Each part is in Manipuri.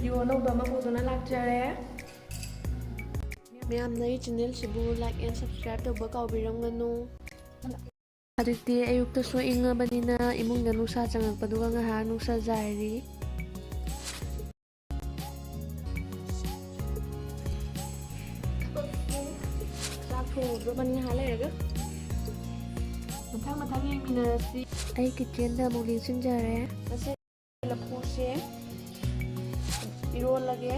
ꯚꯤꯗꯤꯑꯣ ꯑꯅꯧꯕ ꯑꯃ ꯄꯨꯗꯨꯅ ꯂꯥꯛꯆꯔꯦ꯫ ꯃꯌꯥꯝꯅ ꯑꯩ ꯆꯦꯅꯦꯜꯁꯤꯕꯨ ꯂꯥꯏꯛ ꯑꯦꯟ ꯁꯕꯁꯀ꯭ꯔꯥꯏꯕ ꯇꯧꯕ ꯀꯥꯎꯕꯤꯔꯝꯒꯅꯨ꯫ ꯍꯧꯖꯤꯛꯇꯤ ꯑꯌꯨꯛꯇꯁꯨ ꯏꯪꯉꯕꯅꯤꯅ ꯏꯃꯨꯡꯗ ꯅꯨꯡꯁꯥ ꯆꯪꯉꯛꯄꯗꯨꯒ ꯉꯥꯏꯍꯥꯛ ꯅꯨꯡꯁꯥ ꯖꯥꯏꯔꯤ꯫ ꯆꯥꯛ ꯊꯣꯡꯗ꯭ꯔꯕꯅꯤ ꯉꯥꯏꯍꯥꯛ ꯂꯩꯔꯒ ꯃꯊꯪ ꯌꯦꯡꯃꯤꯟꯅꯔꯁꯤ꯫ ꯑꯩ ꯀꯤꯠꯆꯦꯟꯗ ꯑꯃꯨꯛ ꯂꯦꯡꯁꯤꯟꯖꯔꯦ꯫ ꯉꯁꯤ ꯂꯐꯨꯁꯦ ꯏꯔꯣꯜꯂꯒꯦ,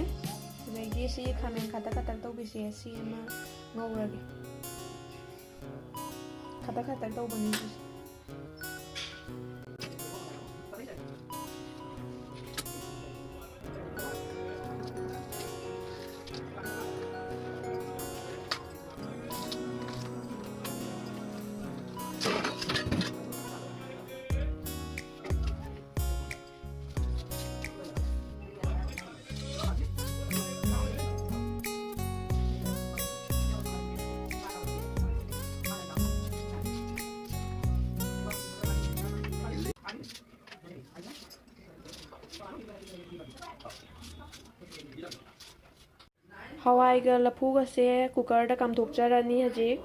ꯑꯗꯒꯤ ꯁꯤ ꯈꯥꯃꯦꯟ ꯈꯇꯛ ꯇꯧꯕꯤꯁꯦ ꯁꯤ ꯑꯃ ꯉꯧꯔꯒꯦ꯫ ꯈꯇꯛ ꯇꯧꯕꯅꯤ ꯁꯤꯁꯦ꯫ ꯍꯋꯥꯏꯒ ꯂꯐꯨꯒꯁꯦ ꯀꯨꯀꯔꯗ ꯀꯥꯝꯊꯣꯛꯆꯔꯅꯤ ꯍꯧꯖꯤꯛ꯫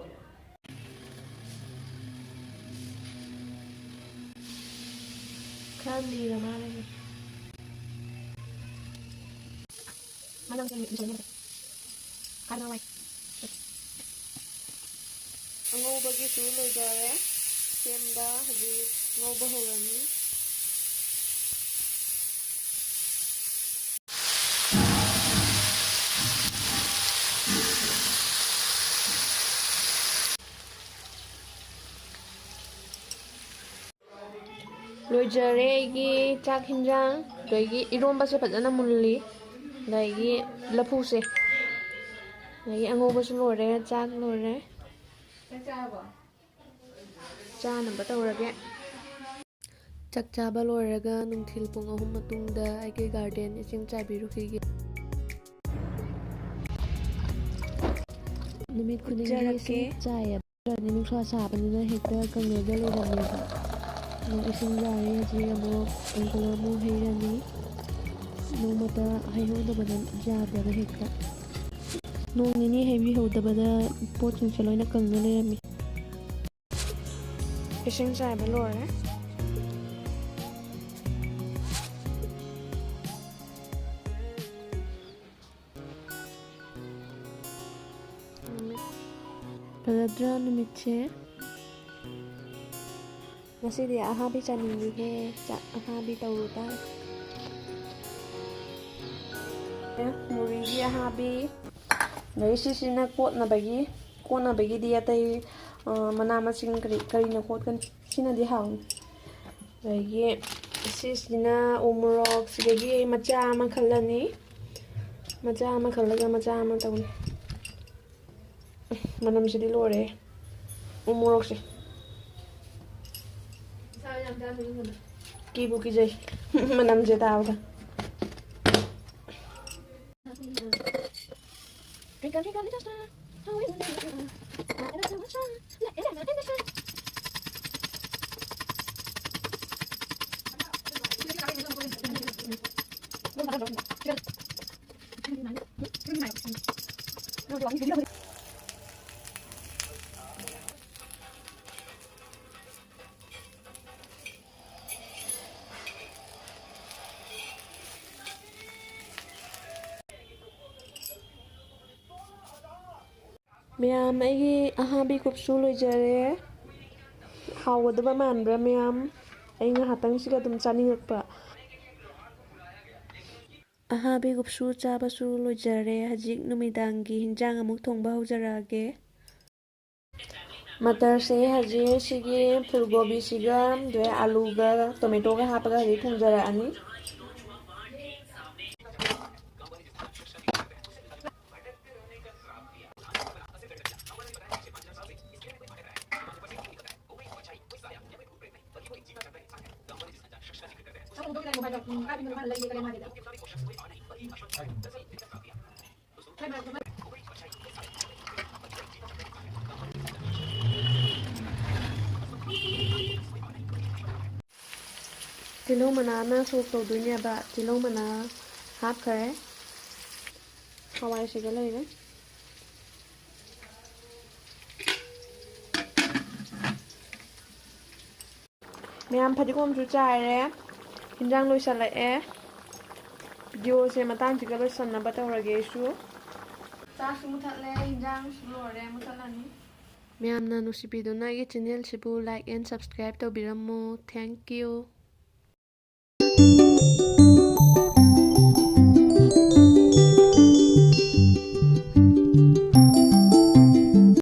ꯈꯔ ꯂꯤꯔ ꯃꯥꯜꯂꯦ꯫ ꯑꯉꯧꯕꯒꯤꯁꯨ ꯂꯣꯏꯖꯔꯦ ꯁꯦꯝꯕ, ꯍꯧꯖꯤꯛ ꯉꯧꯕ ꯍꯧꯔꯅꯤ꯫ ꯂꯣꯏꯖꯔꯦ ꯑꯩꯒꯤ ꯆꯥꯛ ꯍꯤꯟꯖꯥꯡ, ꯑꯗꯒꯤ ꯏꯔꯣꯝꯕꯁꯦ ꯐꯖꯅ ꯃꯨꯜꯂꯤ, ꯑꯗꯒꯤ ꯂꯐꯨꯁꯦ, ꯑꯗꯒꯤ ꯑꯉꯧꯕꯁꯨ ꯂꯣꯏꯔꯦ, ꯆꯥꯛ ꯂꯣꯏꯔꯦ꯫ ꯆꯥꯅꯕ ꯇꯧꯔꯒꯦ꯫ ꯆꯥꯛ ꯆꯥꯕ ꯂꯣꯏꯔꯒ ꯅꯨꯡꯊꯤꯜ ꯄꯨꯡ 3 ꯃꯇꯨꯡꯗ ꯑꯩꯒꯤ ꯒꯥꯔꯗꯦꯟ ꯏꯁꯤꯡ ꯆꯥꯏꯕꯤꯔꯨꯈꯤꯒꯦ꯫ ꯅꯨꯃꯤꯠ ꯈꯨꯗꯤꯡꯒꯤ ꯏꯁꯤꯡ ꯆꯥꯏꯌꯦꯕ, ꯅꯨꯡꯁꯥ ꯁꯥꯕꯅꯤꯅ ꯍꯦꯛꯇ ꯀꯪꯉꯒ ꯂꯩꯔꯝꯃꯦꯕ꯫ ꯏꯁꯤꯡ ꯆꯥꯏꯔꯤ, ꯍꯧꯖꯤꯛ ꯑꯃꯨꯛ ꯑꯪꯀꯜ ꯑꯃꯨꯛ ꯍꯩꯔꯅꯤ꯫ ꯅꯣꯡꯃꯇ ꯍꯩꯍꯧꯗꯕꯗ ꯌꯥꯗꯦꯕ ꯍꯦꯛꯇ꯫ ꯅꯣꯡ ꯅꯤꯅꯤ ꯍꯩꯕꯤꯍꯧꯗꯕꯗ ꯄꯣꯠꯁꯤꯡꯁꯦ ꯂꯣꯏꯅ ꯀꯪꯉ ꯂꯩꯔꯝꯃꯤ꯫ ꯏꯁꯤꯡ ꯆꯥꯏꯕ ꯂꯣꯏꯔꯦ꯫ ꯐꯖꯗ꯭ꯔꯥ ꯅꯨꯃꯤꯠꯁꯦ? ꯉꯁꯤꯗꯤ ꯑꯍꯥꯕꯤ ꯆꯥꯅꯤꯡꯉꯤꯍꯦ, ꯑꯍꯥꯕꯤ ꯇꯧꯔꯨ ꯇꯥꯔꯦ꯫ ꯃꯣꯔꯤꯒꯤ ꯑꯍꯥꯕꯤ, ꯑꯗꯒꯤ ꯁꯤꯁꯤꯅ ꯀꯣꯠꯅꯕꯒꯤꯗꯤ ꯑꯇꯩ ꯃꯅꯥ ꯃꯁꯤꯡ ꯀꯔꯤꯅ ꯀꯣꯠꯀꯅꯤ, ꯁꯤꯅꯗꯤ ꯍꯥꯎꯅꯤ꯫ ꯑꯗꯒꯤ ꯁꯤꯁꯤꯅ ꯎ ꯃꯣꯔꯣꯛ, ꯁꯤꯗꯒꯤ ꯃꯆꯥ ꯑꯃ ꯈꯜꯂꯅꯤ, ꯃꯆꯥ ꯑꯃ ꯈꯜꯂꯒ ꯃꯆꯥ ꯑꯃ ꯇꯧꯅꯤ꯫ ꯃꯅꯝꯁꯤꯗꯤ ꯂꯣꯏꯔꯦ ꯎ ꯃꯣꯔꯣꯛꯁꯦ, ꯀꯤꯕꯨ ꯀꯤꯖꯩ ꯃꯅꯝꯁꯦ ꯇꯥꯕꯗ꯫ ꯃꯌꯥꯝ ꯑꯩꯒꯤ ꯑꯍꯥꯕꯤ ꯀꯨꯞꯁꯨ ꯂꯣꯏꯖꯔꯦ꯫ ꯍꯥꯎꯒꯗꯕ ꯃꯥꯟꯕ꯭ꯔꯥ ꯃꯌꯥꯝ? ꯑꯩ ꯉꯥꯏꯍꯥꯛꯇꯪꯁꯤꯒ ꯑꯗꯨꯝ ꯆꯥꯅꯤꯡꯉꯛꯄ꯫ ꯑꯍꯥꯕꯤ ꯀꯨꯞꯁꯨ ꯆꯥꯕꯁꯨ ꯂꯣꯏꯖꯔꯦ꯫ ꯍꯧꯖꯤꯛ ꯅꯨꯃꯤꯗꯥꯡꯒꯤ ꯍꯤꯟꯖꯥꯡ ꯑꯃꯨꯛ ꯊꯣꯡꯕ ꯍꯧꯖꯔꯛꯑꯒꯦ꯫ ꯃꯇꯔꯁꯦ ꯍꯧꯖꯤꯛ ꯁꯤꯒꯤ ꯐꯨꯜꯒꯣꯕꯤꯁꯤꯒ ꯑꯗꯩ ꯑꯂꯨꯒ ꯇꯣꯃꯦꯇꯣꯒ ꯍꯥꯞꯄꯒ ꯍꯧꯖꯤꯛ ꯊꯣꯡꯖꯔꯛꯑꯅꯤ꯫ ꯇꯤꯜꯍꯧ ꯃꯅꯥꯅ ꯁꯣꯛ ꯇꯧꯗꯣꯏꯅꯦꯕ꯫ ꯇꯤꯜꯍꯧ ꯃꯅꯥ ꯍꯥꯞꯈꯔꯦ ꯍꯋꯥꯏꯁꯤꯒ ꯂꯩꯔꯦ ꯃꯌꯥꯝ ꯐꯗꯤꯒꯣꯝꯁꯨ ꯆꯥꯏꯔꯦ ꯍꯤꯟꯖꯥꯡ ꯂꯣꯏꯁꯜꯂꯛꯑꯦ ꯚꯤꯗꯤꯑꯣꯁꯦ ꯃꯇꯥꯡꯁꯤꯒ ꯂꯣꯏꯁꯟꯅꯕ ꯇꯧꯔꯒꯦ ꯑꯩꯁꯨ ꯆꯥꯛꯁꯨ ꯃꯨꯊꯠꯂꯦ ꯍꯤꯟꯖꯥꯡꯁꯨ ꯂꯣꯏꯔꯦ ꯃꯨꯊꯠꯂꯅꯤ ꯃꯌꯥꯝꯅ ꯅꯨꯡꯁꯤꯕꯤꯗꯨꯅ ꯑꯩꯒꯤ ꯆꯦꯅꯦꯜꯁꯤꯕꯨ ꯂꯥꯏꯛ ꯑꯦꯟ ꯁꯕꯁꯀ꯭ꯔꯥꯏꯕ ꯇꯧꯕꯤꯔꯝꯃꯨ ꯊꯦꯡꯛ ꯌꯨ